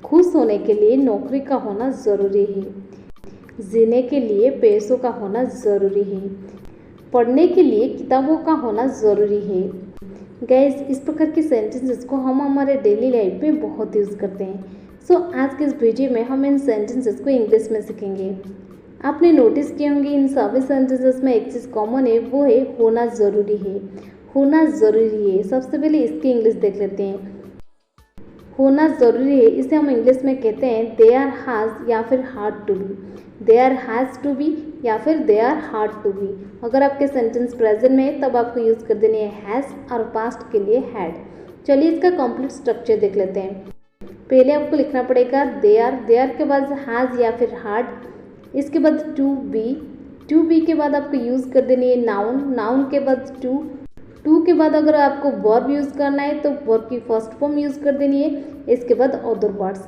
खुश होने के लिए नौकरी का होना ज़रूरी है। जीने के लिए पैसों का होना ज़रूरी है। पढ़ने के लिए किताबों का होना ज़रूरी है। गाइस, इस प्रकार के सेंटेंसेस को हम हमारे डेली लाइफ में बहुत यूज़ करते हैं। सो आज के इस वीडियो में हम इन सेंटेंसेस को इंग्लिश में सीखेंगे। आपने नोटिस किए होंगे इन सभी सेंटेंसेस में एक चीज़ कॉमन है, वो है होना ज़रूरी है। होना ज़रूरी है। सबसे पहले इसकी इंग्लिश देख लेते हैं। होना ज़रूरी है, इसे हम इंग्लिश में कहते हैं देयर हैज़ या फिर had to be. There has to be या फिर देयर हार्ड टू बी। अगर आपके सेंटेंस प्रेजेंट में है तब आपको यूज़ कर देनी है हैज़ और पास्ट के लिए हैड। चलिए इसका कंप्लीट स्ट्रक्चर देख लेते हैं। पहले आपको लिखना पड़ेगा देयर के बाद हैज़ या फिर हार्ड, इसके बाद टू बी के बाद आपको यूज़ कर देनी है नाउन के बाद टू के बाद अगर आपको वर्ब यूज़ करना है तो वर्ब की फर्स्ट फॉर्म यूज़ कर देनी है, इसके बाद अदर वर्ड्स।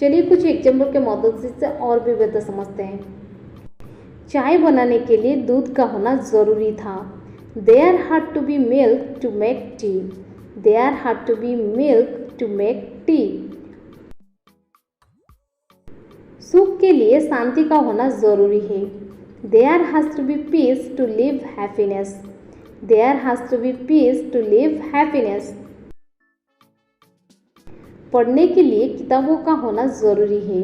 चलिए कुछ एग्जाम्पल के मदद से और भी बेहतर समझते हैं। चाय बनाने के लिए दूध का होना ज़रूरी था। There had to be milk to make tea. There had to be milk to make tea. सुख के लिए शांति का होना ज़रूरी है। There has to be peace to live happiness. There has to be peace to live happiness. पढ़ने के लिए किताबों का होना ज़रूरी है।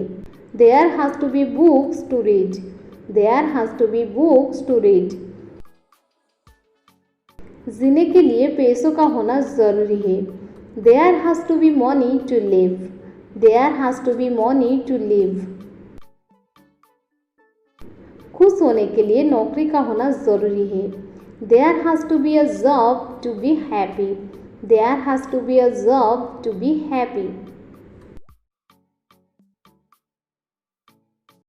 There has to be books to read. There has to be books to read. जीने के लिए पैसों का होना ज़रूरी है। There has to be money to live. There has to be money to live. खुश होने के लिए नौकरी का होना ज़रूरी है। There has to be a job to be happy. There has to be a job to be happy.